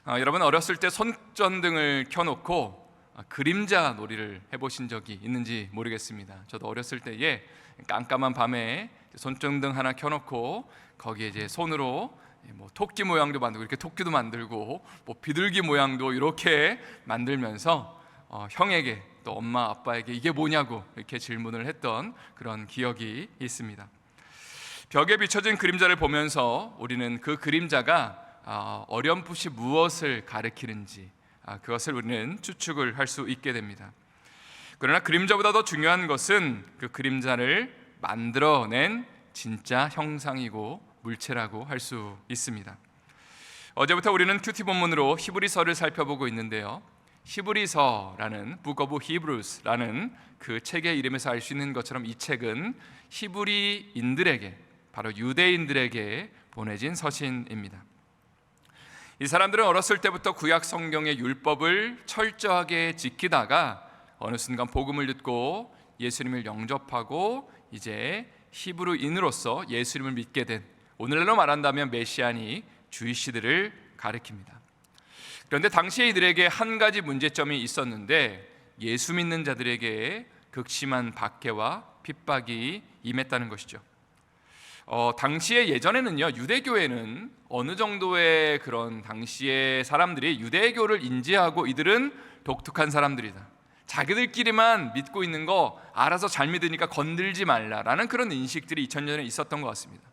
여러분 어렸을 때 손전등을 켜놓고 그림자 놀이를 해보신 적이 있는지 모르겠습니다. 저도 어렸을 때에 깜깜한 밤에 손전등 하나 켜놓고 거기에 이제 손으로 뭐 토끼 모양도 만들고 이렇게 토끼도 만들고 뭐 비둘기 모양도 이렇게 만들면서 형에게 또 엄마 아빠에게 이게 뭐냐고 이렇게 질문을 했던 그런 기억이 있습니다. 벽에 비춰진 그림자를 보면서 우리는 그 그림자가 어렴풋이 무엇을 가리키는지 그것을 우리는 추측을 할 수 있게 됩니다. 그러나 그림자보다 더 중요한 것은 그 그림자를 만들어낸 진짜 형상이고 물체라고 할 수 있습니다. 어제부터 우리는 큐티 본문으로 히브리서를 살펴보고 있는데요, 히브리서라는 Book of Hebrews라는 그 책의 이름에서 알 수 있는 것처럼 이 책은 히브리인들에게, 바로 유대인들에게 보내진 서신입니다. 이 사람들은 어렸을 때부터 구약 성경의 율법을 철저하게 지키다가 어느 순간 복음을 듣고 예수님을 영접하고 이제 히브리인으로서 예수님을 믿게 된, 오늘날로 말한다면 메시아니 주이시들을 가리킵니다. 그런데 당시에 이들에게 한 가지 문제점이 있었는데, 예수 믿는 자들에게 극심한 박해와 핍박이 임했다는 것이죠. 당시에 예전에는요, 유대교회는 어느 정도의 그런 당시의 사람들이 유대교를 인지하고 이들은 독특한 사람들이다, 자기들끼리만 믿고 있는 거 알아서 잘 믿으니까 건들지 말라라는 그런 인식들이 2000년에 있었던 것 같습니다.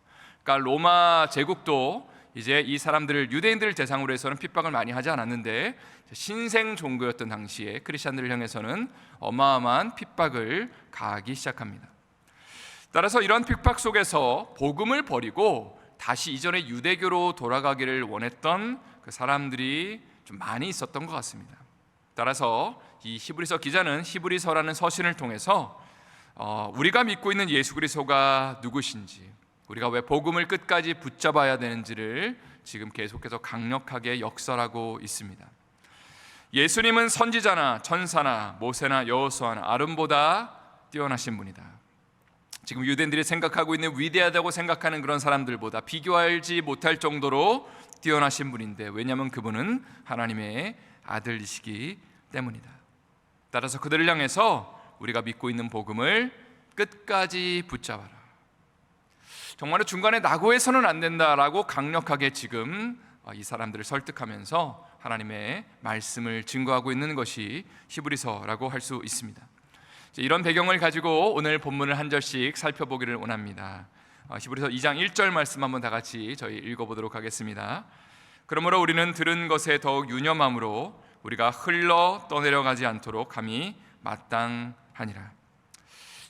그러니까 로마 제국도 이제 이 사람들을, 유대인들을 대상으로 해서는 핍박을 많이 하지 않았는데, 신생 종교였던 당시에 크리스천들을 향해서는 어마어마한 핍박을 가하기 시작합니다. 따라서 이런 핍박 속에서 복음을 버리고 다시 이전의 유대교로 돌아가기를 원했던 그 사람들이 좀 많이 있었던 것 같습니다. 따라서 이 히브리서 기자는 히브리서라는 서신을 통해서 우리가 믿고 있는 예수 그리스도가 누구신지, 우리가 왜 복음을 끝까지 붙잡아야 되는지를 지금 계속해서 강력하게 역설하고 있습니다. 예수님은 선지자나 천사나 모세나 여호수아나 아론보다 뛰어나신 분이다. 지금 유대인들이 생각하고 있는 위대하다고 생각하는 그런 사람들보다 비교하지 못할 정도로 뛰어나신 분인데, 왜냐하면 그분은 하나님의 아들이시기 때문이다. 따라서 그들을 향해서 우리가 믿고 있는 복음을 끝까지 붙잡아라, 정말로 중간에 낙오해서는 안 된다라고 강력하게 지금 이 사람들을 설득하면서 하나님의 말씀을 증거하고 있는 것이 히브리서라고 할 수 있습니다. 이런 배경을 가지고 오늘 본문을 한 절씩 살펴보기를 원합니다. 히브리서 2장 1절 말씀 한번 다 같이 저희 읽어보도록 하겠습니다. 그러므로 우리는 들은 것에 더욱 유념함으로 우리가 흘러 떠내려가지 않도록 감히 마땅하니라.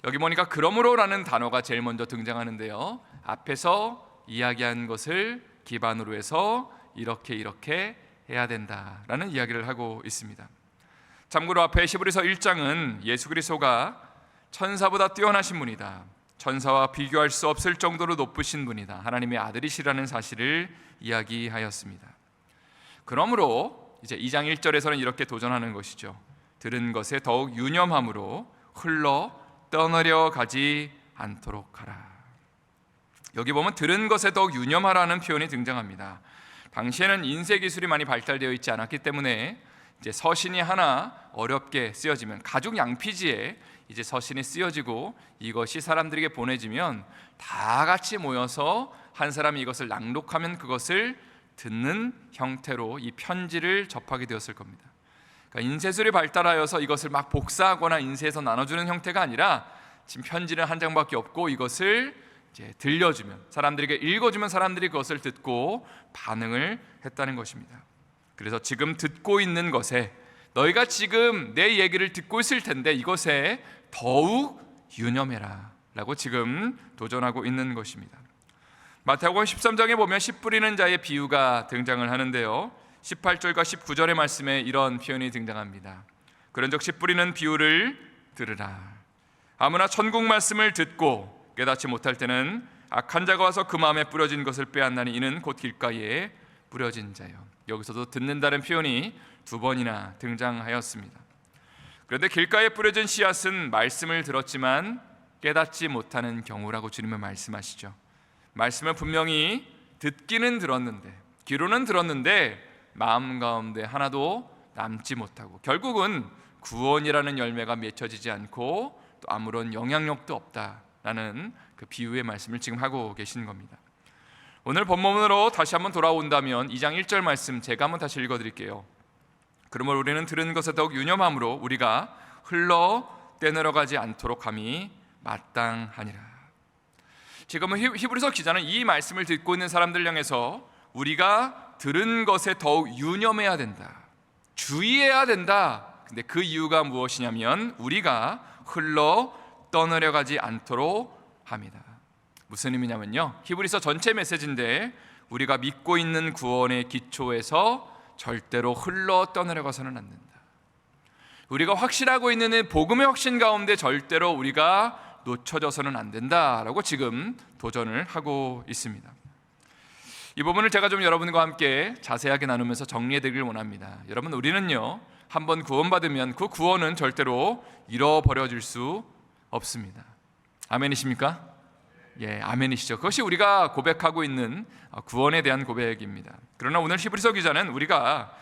여기 보니까 그러므로라는 단어가 제일 먼저 등장하는데요, 앞에서 이야기한 것을 기반으로 해서 이렇게 해야 된다라는 이야기를 하고 있습니다. 참고로 앞에 히브리서 1장은 예수 그리스도가 천사보다 뛰어나신 분이다, 천사와 비교할 수 없을 정도로 높으신 분이다, 하나님의 아들이시라는 사실을 이야기하였습니다. 그러므로 이제 2장 1절에서는 이렇게 도전하는 것이죠. 들은 것에 더욱 유념함으로 흘러 떠나려 가지 않도록 하라. 여기 보면 들은 것에 더욱 유념하라는 표현이 등장합니다. 당시에는 인쇄 기술이 많이 발달되어 있지 않았기 때문에 이제 서신이 하나 어렵게 쓰여지면, 가죽 양피지에 이제 서신이 쓰여지고 이것이 사람들에게 보내지면 다 같이 모여서 한 사람이 이것을 낭독하면 그것을 듣는 형태로 이 편지를 접하게 되었을 겁니다. 그러니까 인쇄술이 발달하여서 이것을 막 복사하거나 인쇄해서 나눠주는 형태가 아니라 지금 편지는 한 장밖에 없고 이것을 이제 들려주면, 사람들에게 읽어주면 사람들이 그것을 듣고 반응을 했다는 것입니다. 그래서 지금 듣고 있는 것에, 너희가 지금 내 얘기를 듣고 있을 텐데 이것에 더욱 유념해라 라고 지금 도전하고 있는 것입니다. 마태복음 13장에 보면 씨 뿌리는 자의 비유가 등장을 하는데요, 18절과 19절의 말씀에 이런 표현이 등장합니다. 그런즉 씨 뿌리는 비유를 들으라. 아무나 천국 말씀을 듣고 깨닫지 못할 때는 악한 자가 와서 그 마음에 뿌려진 것을 빼앗나니 이는 곧 길가에 뿌려진 자요. 여기서도 듣는다는 표현이 두 번이나 등장하였습니다. 그런데 길가에 뿌려진 씨앗은 말씀을 들었지만 깨닫지 못하는 경우라고 주님은 말씀하시죠. 말씀을 분명히 듣기는 들었는데, 귀로는 들었는데 마음 가운데 하나도 남지 못하고 결국은 구원이라는 열매가 맺혀지지 않고 또 아무런 영향력도 없다라는 그 비유의 말씀을 지금 하고 계신 겁니다. 오늘 본문으로 다시 한번 돌아온다면 2장 1절 말씀 제가 한번 다시 읽어드릴게요. 그러므로 우리는 들은 것에 더욱 유념함으로 우리가 흘러 떼내려가지 않도록 함이 마땅하니라. 지금은 히브리서 기자는 이 말씀을 듣고 있는 사람들 향해서 우리가 들은 것에 더욱 유념해야 된다, 주의해야 된다. 근데 그 이유가 무엇이냐면 우리가 흘러 떠내려가지 않도록 합니다. 무슨 의미냐면요, 히브리서 전체 메시지인데 우리가 믿고 있는 구원의 기초에서 절대로 흘러 떠내려가서는 안 된다. 우리가 확신하고 있는 복음의 확신 가운데 절대로 우리가 놓쳐져서는 안 된다라고 지금 도전을 하고 있습니다. 이 부분을 제가 좀 여러분과 함께 자세하게 나누면서 정리해드리길 원합니다. 여러분, 우리는요 한번 구원받으면 그 구원은 절대로 잃어버려질 수 없습니다. 아멘이십니까? 예, 아멘이시죠. 그것이 우리가 고백하고 있는 구원에 대한 고백입니다. 그러나 오늘 히브리서 기자는 우리가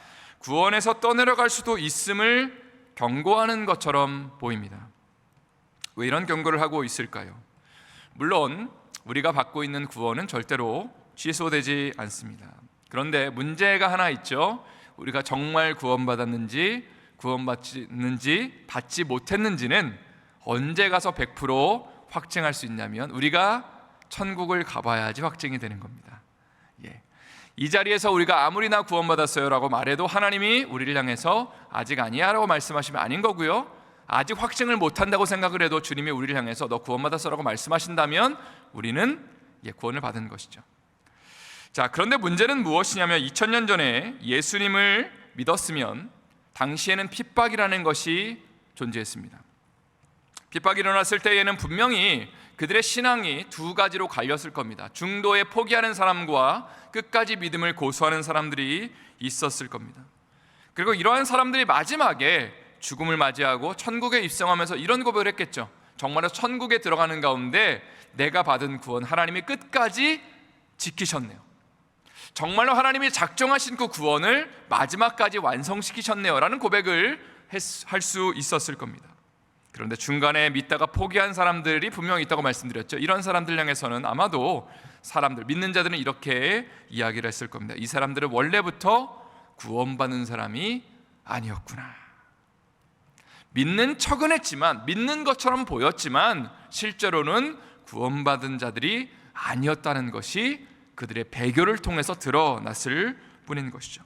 구원에서 떠내려갈 수도 있음을 경고하는 것처럼 보입니다. 왜 이런 경고를 하고 있을까요? 물론 우리가 받고 있는 구원은 절대로 취소되지 않습니다. 그런데 문제가 하나 있죠. 우리가 정말 구원받았는지 구원받지 받지 못했는지는 언제 가서 100% 확증할 수 있냐면 우리가 천국을 가봐야지 확증이 되는 겁니다. 예. 이 자리에서 우리가 아무리나 구원받았어요 라고 말해도 하나님이 우리를 향해서 아직 아니야 라고 말씀하시면 아닌 거고요, 아직 확증을 못한다고 생각을 해도 주님이 우리를 향해서 너 구원받았어 라고 말씀하신다면 우리는 구원을 받은 것이죠. 자, 그런데 문제는 무엇이냐면 2000년 전에 예수님을 믿었으면 당시에는 핍박이라는 것이 존재했습니다. 핍박이 일어났을 때에는 분명히 그들의 신앙이 두 가지로 갈렸을 겁니다. 중도에 포기하는 사람과 끝까지 믿음을 고수하는 사람들이 있었을 겁니다. 그리고 이러한 사람들이 마지막에 죽음을 맞이하고 천국에 입성하면서 이런 고백을 했겠죠. 정말로 천국에 들어가는 가운데 내가 받은 구원 하나님이 끝까지 지키셨네요. 정말로 하나님이 작정하신 그 구원을 마지막까지 완성시키셨네요 라는 고백을 할 수 있었을 겁니다. 그런데 중간에 믿다가 포기한 사람들이 분명히 있다고 말씀드렸죠. 이런 사람들 향해서는 아마도 사람들, 믿는 자들은 이렇게 이야기를 했을 겁니다. 이 사람들은 원래부터 구원받는 사람이 아니었구나. 믿는 척은 했지만, 믿는 것처럼 보였지만 실제로는 구원받은 자들이 아니었다는 것이 그들의 배교를 통해서 드러났을 뿐인 것이죠.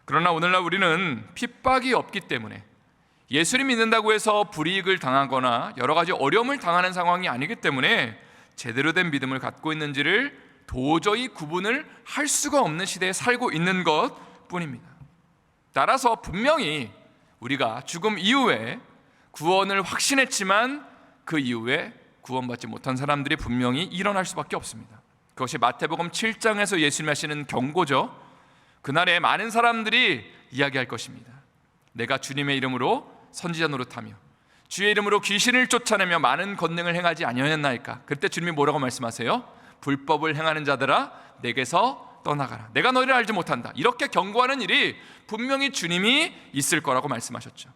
그러나 오늘날 우리는 핍박이 없기 때문에, 예수를 믿는다고 해서 불이익을 당하거나 여러 가지 어려움을 당하는 상황이 아니기 때문에 제대로 된 믿음을 갖고 있는지를 도저히 구분을 할 수가 없는 시대에 살고 있는 것 뿐입니다. 따라서 분명히 우리가 죽음 이후에 구원을 확신했지만 그 이후에 구원받지 못한 사람들이 분명히 일어날 수밖에 없습니다. 그것이 마태복음 7장에서 예수님이 하시는 경고죠. 그날에 많은 사람들이 이야기할 것입니다. 내가 주님의 이름으로 선지자 노릇하며 주의 이름으로 귀신을 쫓아내며 많은 권능을 행하지 아니하였나이까. 그때 주님이 뭐라고 말씀하세요? 불법을 행하는 자들아 내게서 떠나가라. 내가 너희를 알지 못한다. 이렇게 경고하는 일이 분명히 주님이 있을 거라고 말씀하셨죠.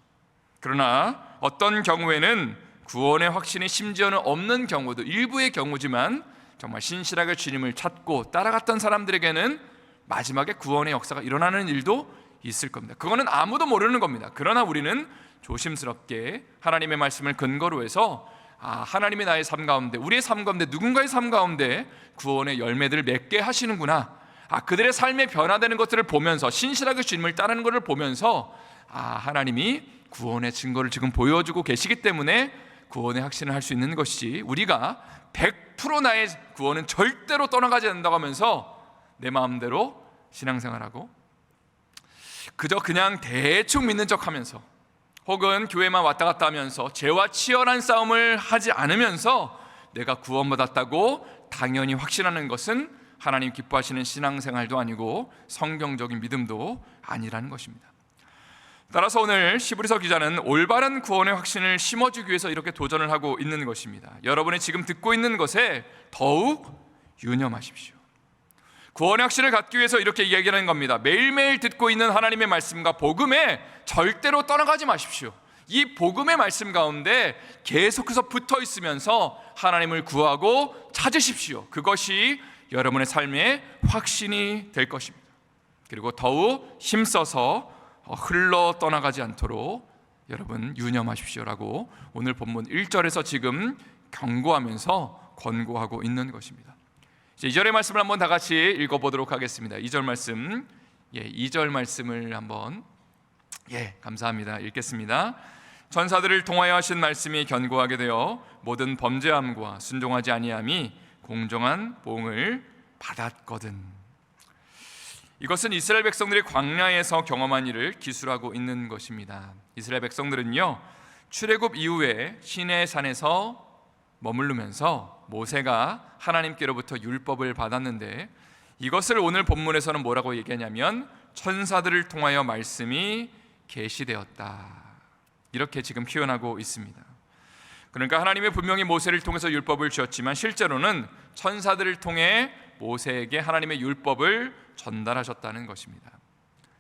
그러나 어떤 경우에는 구원의 확신이 심지어는 없는 경우도 일부의 경우지만 정말 신실하게 주님을 찾고 따라갔던 사람들에게는 마지막에 구원의 역사가 일어나는 일도 있을 겁니다. 그거는 아무도 모르는 겁니다. 그러나 우리는 조심스럽게 하나님의 말씀을 근거로 해서 하나님이 나의 삶 가운데, 우리의 삶 가운데, 누군가의 삶 가운데 구원의 열매들을 맺게 하시는구나, 그들의 삶에 변화되는 것들을 보면서 신실하게 주님을 따르는 것을 보면서 하나님이 구원의 증거를 지금 보여주고 계시기 때문에 구원의 확신을 할 수 있는 것이지, 우리가 100% 나의 구원은 절대로 떠나가지 않는다고 하면서 내 마음대로 신앙생활하고 그저 그냥 대충 믿는 척하면서 혹은 교회만 왔다 갔다 하면서 죄와 치열한 싸움을 하지 않으면서 내가 구원받았다고 당연히 확신하는 것은 하나님 기뻐하시는 신앙생활도 아니고 성경적인 믿음도 아니라는 것입니다. 따라서 오늘 히브리서 기자는 올바른 구원의 확신을 심어주기 위해서 이렇게 도전을 하고 있는 것입니다. 여러분이 지금 듣고 있는 것에 더욱 유념하십시오. 구원의 확신을 갖기 위해서 이렇게 이야기하는 겁니다. 매일매일 듣고 있는 하나님의 말씀과 복음에 절대로 떠나가지 마십시오. 이 복음의 말씀 가운데 계속해서 붙어 있으면서 하나님을 구하고 찾으십시오. 그것이 여러분의 삶의 확신이 될 것입니다. 그리고 더욱 힘써서 흘러 떠나가지 않도록 여러분 유념하십시오라고 오늘 본문 1절에서 지금 경고하면서 권고하고 있는 것입니다. 이제 2절의 말씀을 한번 다 같이 읽어보도록 하겠습니다. 2절 말씀, 2절 말씀을 한번 감사합니다. 읽겠습니다. 천사들을 통하여 하신 말씀이 견고하게 되어 모든 범죄함과 순종하지 아니함이 공정한 보응을 받았거든. 이것은 이스라엘 백성들이 광야에서 경험한 일을 기술하고 있는 것입니다. 이스라엘 백성들은요, 출애굽 이후에 시내 산에서 머무르면서 모세가 하나님께로부터 율법을 받았는데, 이것을 오늘 본문에서는 뭐라고 얘기하냐면 천사들을 통하여 말씀이 계시되었다, 이렇게 지금 표현하고 있습니다. 그러니까 하나님이 분명히 모세를 통해서 율법을 주었지만 실제로는 천사들을 통해 모세에게 하나님의 율법을 전달하셨다는 것입니다.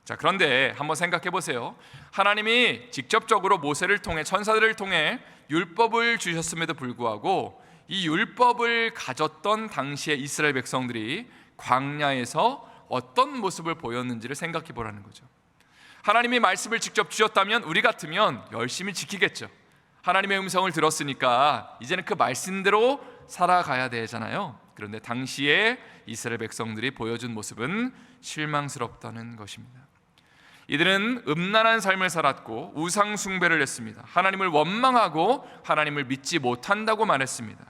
자, 그런데 한번 생각해 보세요. 하나님이 직접적으로 모세를 통해 천사들을 통해 율법을 주셨음에도 불구하고 이 율법을 가졌던 당시의 이스라엘 백성들이 광야에서 어떤 모습을 보였는지를 생각해 보라는 거죠. 하나님이 말씀을 직접 주셨다면 우리 같으면 열심히 지키겠죠. 하나님의 음성을 들었으니까 이제는 그 말씀대로 살아가야 되잖아요. 그런데 당시에 이스라엘 백성들이 보여준 모습은 실망스럽다는 것입니다. 이들은 음란한 삶을 살았고 우상 숭배를 했습니다. 하나님을 원망하고 하나님을 믿지 못한다고 말했습니다.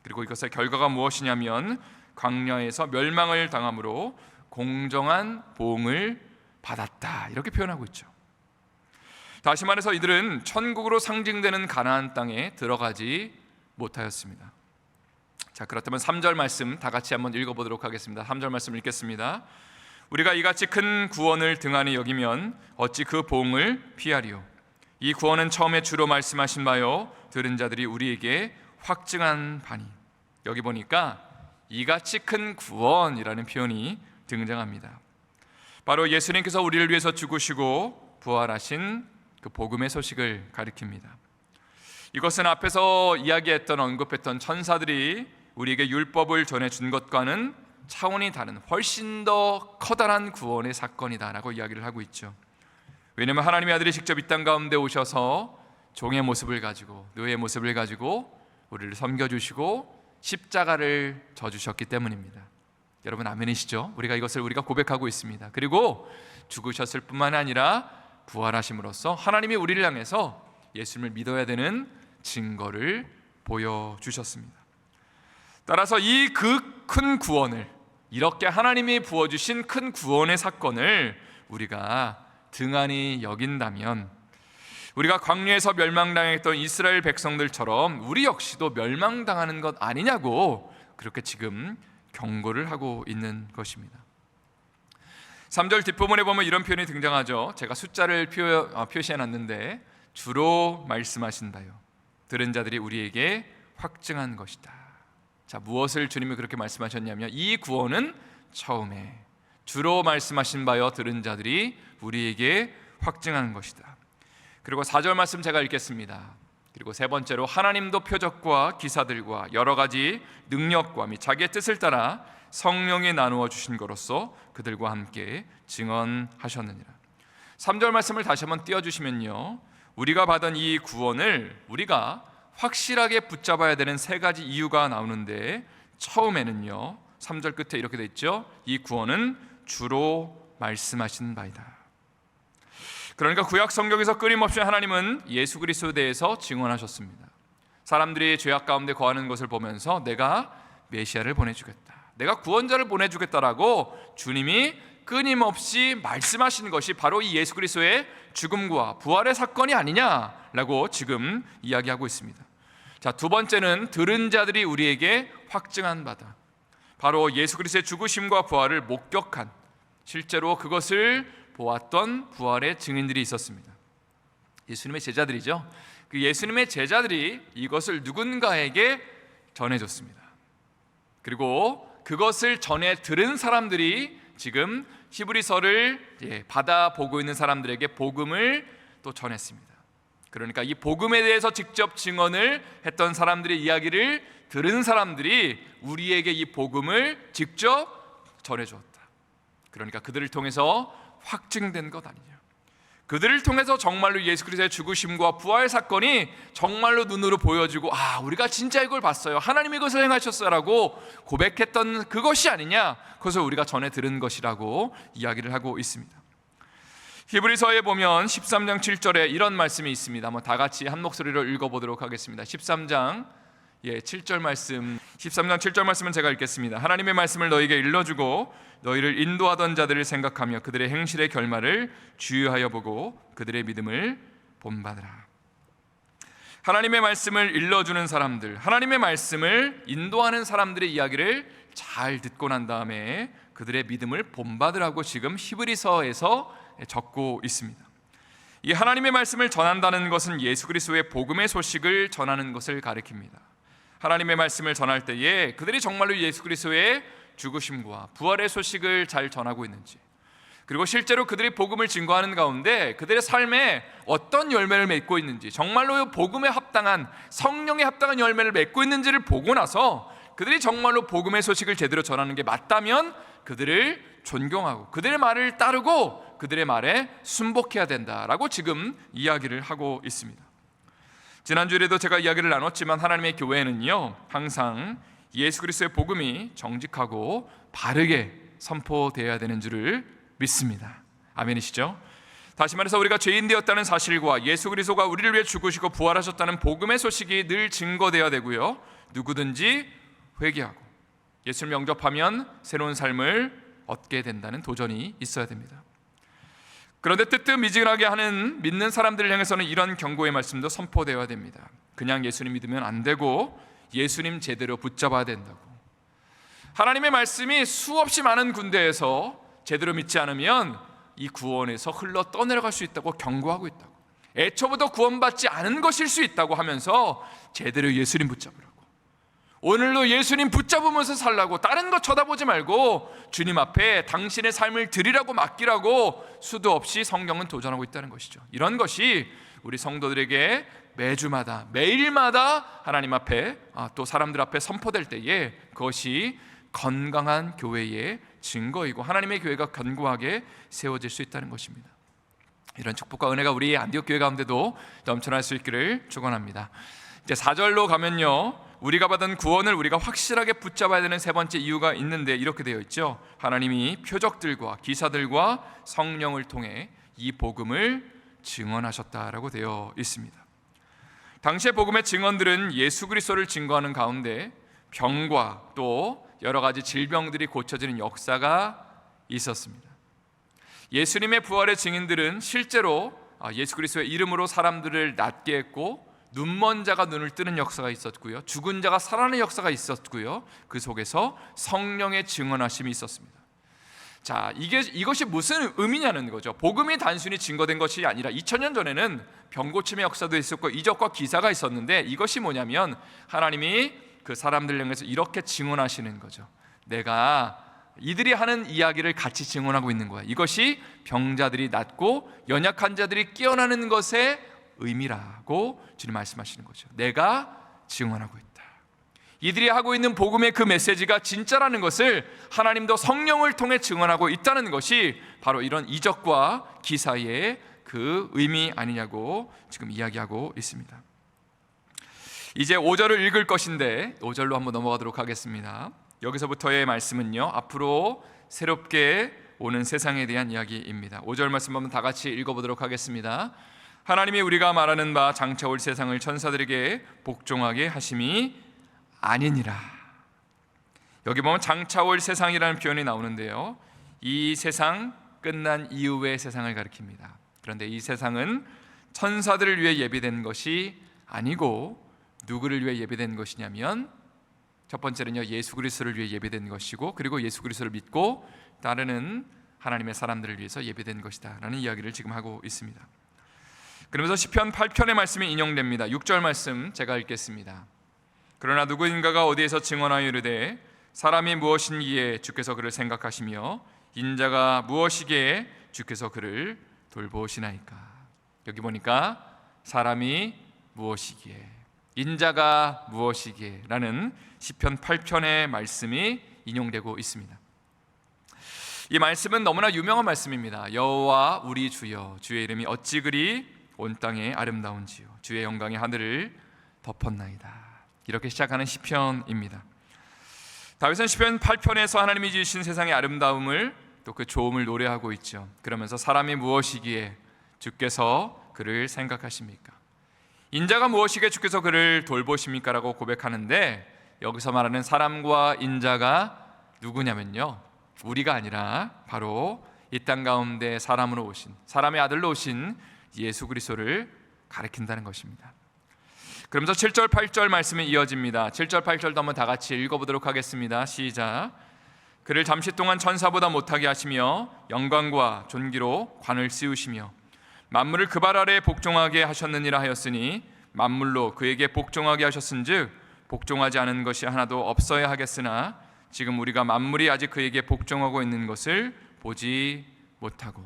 그리고 이것의 결과가 무엇이냐면 광야에서 멸망을 당함으로 공정한 보응을 받았다, 이렇게 표현하고 있죠. 다시 말해서 이들은 천국으로 상징되는 가나안 땅에 들어가지 못하였습니다. 자, 그렇다면 3절 말씀 다 같이 한번 읽어보도록 하겠습니다. 3절 말씀 읽겠습니다. 우리가 이같이 큰 구원을 등한히 여기면 어찌 그 보응을 피하리요. 이 구원은 처음에 주로 말씀하신 바요 들은 자들이 우리에게 확증한 바니. 여기 보니까 이같이 큰 구원이라는 표현이 등장합니다. 바로 예수님께서 우리를 위해서 죽으시고 부활하신 그 복음의 소식을 가리킵니다. 이것은 앞에서 이야기했던 언급했던 천사들이 우리에게 율법을 전해준 것과는 차원이 다른 훨씬 더 커다란 구원의 사건이다라고 이야기를 하고 있죠. 왜냐하면 하나님의 아들이 직접 이 땅 가운데 오셔서 종의 모습을 가지고, 노예의 모습을 가지고 우리를 섬겨주시고 십자가를 져주셨기 때문입니다. 여러분 아멘이시죠? 우리가 고백하고 있습니다. 그리고 죽으셨을 뿐만 아니라 부활하심으로써 하나님이 우리를 향해서 예수님을 믿어야 되는 증거를 보여주셨습니다. 따라서 이 그 큰 구원을, 이렇게 하나님이 부어주신 큰 구원의 사건을 우리가 등한히 여긴다면, 우리가 광야에서 멸망당했던 이스라엘 백성들처럼 우리 역시도 멸망당하는 것 아니냐고 그렇게 지금 경고를 하고 있는 것입니다. 3절 뒷부분에 보면 이런 표현이 등장하죠. 제가 숫자를 표시해놨는데 주로 말씀하신 바요 들은 자들이 우리에게 확증한 것이다. 자, 무엇을 주님이 그렇게 말씀하셨냐면 이 구원은 처음에 주로 말씀하신 바요 들은 자들이 우리에게 확증한 것이다. 그리고 4절 말씀 제가 읽겠습니다. 그리고 세 번째로 하나님도 표적과 기사들과 여러 가지 능력과 및 자기의 뜻을 따라 성령이 나누어 주신 거로서 그들과 함께 증언하셨느니라. 3절 말씀을 다시 한번 띄워주시면요, 우리가 받은 이 구원을 우리가 확실하게 붙잡아야 되는 세 가지 이유가 나오는데, 처음에는요 3절 끝에 이렇게 돼 있죠. 이 구원은 주로 말씀하신 바이다. 그러니까 구약 성경에서 끊임없이 하나님은 예수 그리스도에 대해서 증언하셨습니다. 사람들이 죄악 가운데 거하는 것을 보면서 내가 메시아를 보내주겠다, 내가 구원자를 보내주겠다라고 주님이 끊임없이 말씀하신 것이 바로 이 예수 그리스도의 죽음과 부활의 사건이 아니냐라고 지금 이야기하고 있습니다. 자, 두 번째는 들은 자들이 우리에게 확증한 바다. 바로 예수 그리스도의 죽으심과 부활을 목격한, 실제로 그것을 보았던 부활의 증인들이 있었습니다. 예수님의 제자들이죠. 그 예수님의 제자들이 이것을 누군가에게 전해줬습니다. 그리고 그것을 전해 들은 사람들이 지금 히브리서를 받아보고 있는 사람들에게 복음을 또 전했습니다. 그러니까 이 복음에 대해서 직접 증언을 했던 사람들의 이야기를 들은 사람들이 우리에게 이 복음을 직접 전해주었다. 그러니까 그들을 통해서 확증된 것 아니냐. 그들을 통해서 정말로 예수 그리스도의 죽으심과 부활 사건이 정말로 눈으로 보여지고 우리가 진짜 이걸 봤어요, 하나님이 이것을 행하셨어라고 고백했던 그것이 아니냐, 그것을 우리가 전해 들은 것이라고 이야기를 하고 있습니다. 히브리서에 보면 13장 7절에 이런 말씀이 있습니다. 한번 다 같이 한 목소리로 읽어보도록 하겠습니다. 13장 7절 말씀, 13장 7절 말씀은 제가 읽겠습니다. 하나님의 말씀을 너희에게 일러주고 너희를 인도하던 자들을 생각하며 그들의 행실의 결말을 주의하여 보고 그들의 믿음을 본받으라. 하나님의 말씀을 일러주는 사람들, 하나님의 말씀을 인도하는 사람들의 이야기를 잘 듣고 난 다음에 그들의 믿음을 본받으라고 지금 히브리서에서 적고 있습니다. 이 하나님의 말씀을 전한다는 것은 예수 그리스도의 복음의 소식을 전하는 것을 가리킵니다. 하나님의 말씀을 전할 때에 그들이 정말로 예수 그리스도의 죽으심과 부활의 소식을 잘 전하고 있는지, 그리고 실제로 그들이 복음을 증거하는 가운데 그들의 삶에 어떤 열매를 맺고 있는지, 정말로 복음에 합당한, 성령에 합당한 열매를 맺고 있는지를 보고 나서 그들이 정말로 복음의 소식을 제대로 전하는 게 맞다면 그들을 존경하고 그들의 말을 따르고 그들의 말에 순복해야 된다라고 지금 이야기를 하고 있습니다. 지난주에도 제가 이야기를 나눴지만 하나님의 교회는요, 항상 예수 그리스도의 복음이 정직하고 바르게 선포되어야 되는 줄을 믿습니다. 아멘이시죠? 다시 말해서 우리가 죄인 되었다는 사실과 예수 그리스도가 우리를 위해 죽으시고 부활하셨다는 복음의 소식이 늘 증거되어야 되고요, 누구든지 회개하고 예수를 영접하면 새로운 삶을 얻게 된다는 도전이 있어야 됩니다. 그런데 뜨뜻미지근하게 하는 믿는 사람들을 향해서는 이런 경고의 말씀도 선포되어야 됩니다. 그냥 예수님 믿으면 안 되고 예수님 제대로 붙잡아야 된다고. 하나님의 말씀이 수없이 많은 군대에서 제대로 믿지 않으면 이 구원에서 흘러 떠내려갈 수 있다고 경고하고 있다고. 애초부터 구원받지 않은 것일 수 있다고 하면서 제대로 예수님 붙잡으라고. 오늘도 예수님 붙잡으면서 살라고, 다른 거 쳐다보지 말고 주님 앞에 당신의 삶을 드리라고, 맡기라고 수도 없이 성경은 도전하고 있다는 것이죠. 이런 것이 우리 성도들에게 매주마다, 매일마다 하나님 앞에, 또 사람들 앞에 선포될 때에 그것이 건강한 교회의 증거이고 하나님의 교회가 견고하게 세워질 수 있다는 것입니다. 이런 축복과 은혜가 우리 안디옥 교회 가운데도 넘쳐날 수 있기를 축원합니다. 이제 4절로 가면요, 우리가 받은 구원을 우리가 확실하게 붙잡아야 되는 세 번째 이유가 있는데 이렇게 되어 있죠. 하나님이 표적들과 기사들과 성령을 통해 이 복음을 증언하셨다라고 되어 있습니다. 당시의 복음의 증언들은 예수 그리스도를 증거하는 가운데 병과 또 여러 가지 질병들이 고쳐지는 역사가 있었습니다. 예수님의 부활의 증인들은 실제로 예수 그리스도의 이름으로 사람들을 낫게 했고, 눈먼 자가 눈을 뜨는 역사가 있었고요, 죽은 자가 살아나는 역사가 있었고요, 그 속에서 성령의 증언하심이 있었습니다. 자, 이것이 무슨 의미냐는 거죠. 복음이 단순히 증거된 것이 아니라 2000년 전에는 병고침의 역사도 있었고 이적과 기사가 있었는데, 이것이 뭐냐면 하나님이 그 사람들 향해서 이렇게 증언하시는 거죠. 내가 이들이 하는 이야기를 같이 증언하고 있는 거야. 이것이 병자들이 낫고 연약한 자들이 깨어나는 것의 의미라고 주님 말씀하시는 거죠. 내가 증언하고 있다. 이들이 하고 있는 복음의 그 메시지가 진짜라는 것을 하나님도 성령을 통해 증언하고 있다는 것이 바로 이런 이적과 기사의 그 의미 아니냐고 지금 이야기하고 있습니다. 이제 5절을 읽을 것인데 5절로 한번 넘어가도록 하겠습니다. 여기서부터의 말씀은요, 앞으로 새롭게 오는 세상에 대한 이야기입니다. 5절 말씀 한번 다 같이 읽어보도록 하겠습니다. 하나님이 우리가 말하는 바 장차 올 세상을 천사들에게 복종하게 하심이 아니니라. 여기 보면 장차 올 세상이라는 표현이 나오는데요, 이 세상, 끝난 이후의 세상을 가리킵니다. 그런데 이 세상은 천사들을 위해 예비된 것이 아니고 누구를 위해 예비된 것이냐면, 첫 번째는요, 예수 그리스도를 위해 예비된 것이고, 그리고 예수 그리스도를 믿고 따르는 하나님의 사람들을 위해서 예비된 것이다 라는 이야기를 지금 하고 있습니다. 그러면서 시편 8편의 말씀이 인용됩니다. 6절 말씀 제가 읽겠습니다. 그러나 누구인가가 어디에서 증언하여 이르되 사람이 무엇인기에 주께서 그를 생각하시며 인자가 무엇이기에 주께서 그를 돌보시나이까. 여기 보니까 사람이 무엇이기에, 인자가 무엇이기에 라는 시편 8편의 말씀이 인용되고 있습니다. 이 말씀은 너무나 유명한 말씀입니다. 여호와 우리 주여, 주의 이름이 어찌 그리 온 땅에 아름다운지요, 주의 영광이 하늘을 덮었나이다. 이렇게 시작하는 시편입니다. 다윗은 시편 8편에서 하나님이 지으신 세상의 아름다움을, 또 그 좋음을 노래하고 있죠. 그러면서 사람이 무엇이기에 주께서 그를 생각하십니까? 인자가 무엇이기에 주께서 그를 돌보십니까? 라고 고백하는데, 여기서 말하는 사람과 인자가 누구냐면요, 우리가 아니라 바로 이 땅 가운데 사람으로 오신, 사람의 아들로 오신 예수 그리스도를 가리킨다는 것입니다. 그러면서 7절 8절 말씀이 이어집니다. 7절 8절도 한번 다 같이 읽어보도록 하겠습니다. 시작. 그를 잠시 동안 천사보다 못하게 하시며 영광과 존귀로 관을 씌우시며 만물을 그 발 아래에 복종하게 하셨느니라 하였으니, 만물로 그에게 복종하게 하셨은즉 복종하지 않은 것이 하나도 없어야 하겠으나 지금 우리가 만물이 아직 그에게 복종하고 있는 것을 보지 못하고.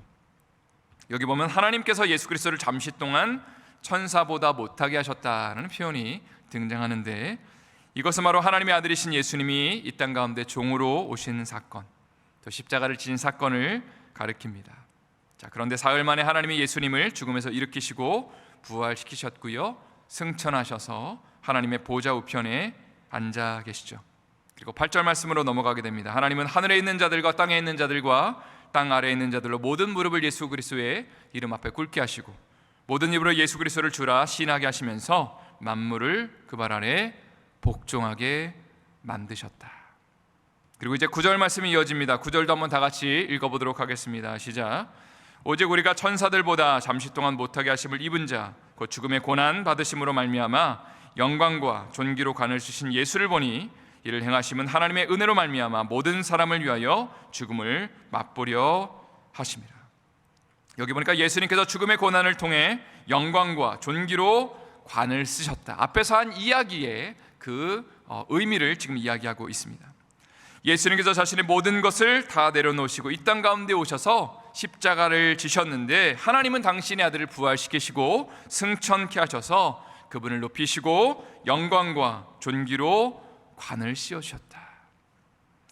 여기 보면 하나님께서 예수 그리스도를 잠시 동안 천사보다 못하게 하셨다는 표현이 등장하는데, 이것은 바로 하나님의 아들이신 예수님이 이 땅 가운데 종으로 오신 사건, 또 십자가를 지신 사건을 가리킵니다. 자, 그런데 사흘 만에 하나님이 예수님을 죽음에서 일으키시고 부활시키셨고요, 승천하셔서 하나님의 보좌 우편에 앉아 계시죠. 그리고 8절 말씀으로 넘어가게 됩니다. 하나님은 하늘에 있는 자들과 땅에 있는 자들과 땅 아래에 있는 자들로 모든 무릎을 예수 그리스도의 이름 앞에 꿇게 하시고 모든 입으로 예수 그리스도를 주라 시인하게 하시면서 만물을 그 발 아래 복종하게 만드셨다. 그리고 이제 9절 말씀이 이어집니다. 9절도 한번 다 같이 읽어보도록 하겠습니다. 시작. 오직 우리가 천사들보다 잠시 동안 못하게 하심을 입은 자, 곧 죽음의 고난 받으심으로 말미암아 영광과 존귀로 관을 쓰신 예수를 보니 이를 행하심은 하나님의 은혜로 말미암아 모든 사람을 위하여 죽음을 맛보려 하심이라. 여기 보니까 예수님께서 죽음의 고난을 통해 영광과 존귀로 관을 쓰셨다. 앞에서 한 이야기의 그 의미를 지금 이야기하고 있습니다. 예수님께서 자신의 모든 것을 다 내려놓으시고 이 땅 가운데 오셔서 십자가를 지셨는데, 하나님은 당신의 아들을 부활시키시고 승천케 하셔서 그분을 높이시고 영광과 존귀로 관을 씌우셨다.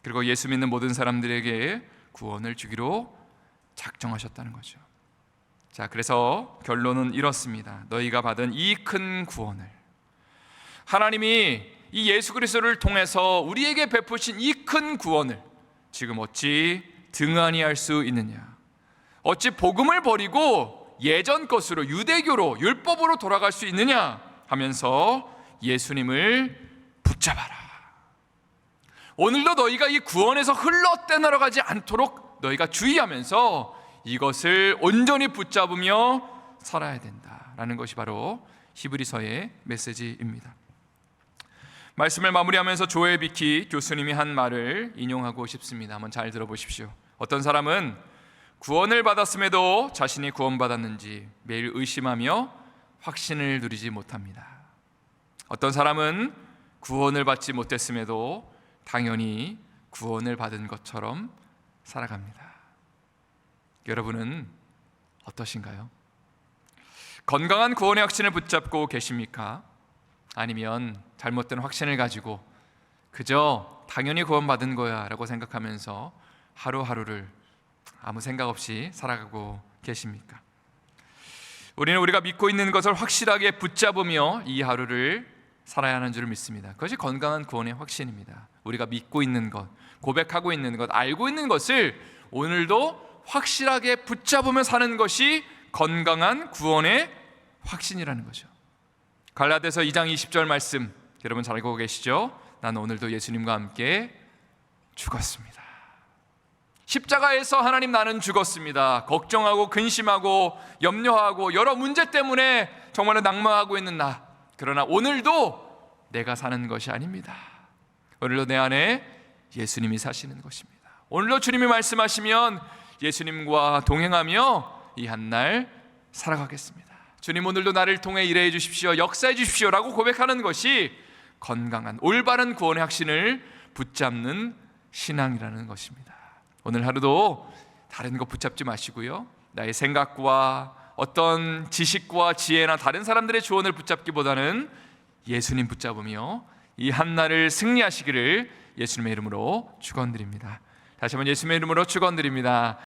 그리고 예수 믿는 모든 사람들에게 구원을 주기로 작정하셨다는 거죠. 자, 그래서 결론은 이렇습니다. 너희가 받은 이 큰 구원을, 하나님이 이 예수 그리스도를 통해서 우리에게 베푸신 이 큰 구원을 지금 어찌 등한히 할 수 있느냐? 어찌 복음을 버리고 예전 것으로, 유대교로, 율법으로 돌아갈 수 있느냐 하면서 예수님을 붙잡아라. 오늘도 너희가 이 구원에서 흘러 떠나가지 않도록 너희가 주의하면서 이것을 온전히 붙잡으며 살아야 된다라는 것이 바로 히브리서의 메시지입니다. 말씀을 마무리하면서 조엘 비키 교수님이 한 말을 인용하고 싶습니다. 한번 잘 들어보십시오. 어떤 사람은 구원을 받았음에도 자신이 구원받았는지 매일 의심하며 확신을 누리지 못합니다. 어떤 사람은 구원을 받지 못했음에도 당연히 구원을 받은 것처럼 살아갑니다. 여러분은 어떠신가요? 건강한 구원의 확신을 붙잡고 계십니까? 아니면 잘못된 확신을 가지고 그저 당연히 구원받은 거야 라고 생각하면서 하루하루를 아무 생각 없이 살아가고 계십니까? 우리는 우리가 믿고 있는 것을 확실하게 붙잡으며 이 하루를 살아야 하는 줄 믿습니다. 그것이 건강한 구원의 확신입니다. 우리가 믿고 있는 것, 고백하고 있는 것, 알고 있는 것을 오늘도 확실하게 붙잡으며 사는 것이 건강한 구원의 확신이라는 거죠. 갈라디아서 2장 20절 말씀 여러분 잘 알고 계시죠? 나는 오늘도 예수님과 함께 죽었습니다. 십자가에서 하나님 나는 죽었습니다. 걱정하고 근심하고 염려하고 여러 문제 때문에 정말로 낙망하고 있는 나, 그러나 오늘도 내가 사는 것이 아닙니다. 오늘도 내 안에 예수님이 사시는 것입니다. 오늘도 주님이 말씀하시면 예수님과 동행하며 이 한날 살아가겠습니다. 주님 오늘도 나를 통해 일해 주십시오, 역사해 주십시오 라고 고백하는 것이 건강한 올바른 구원의 확신을 붙잡는 신앙이라는 것입니다. 오늘 하루도 다른 거 붙잡지 마시고요, 나의 생각과 어떤 지식과 지혜나 다른 사람들의 조언을 붙잡기보다는 예수님 붙잡으며 이 한날을 승리하시기를 예수님의 이름으로 축원드립니다. 다시 한번 예수님의 이름으로 축원드립니다.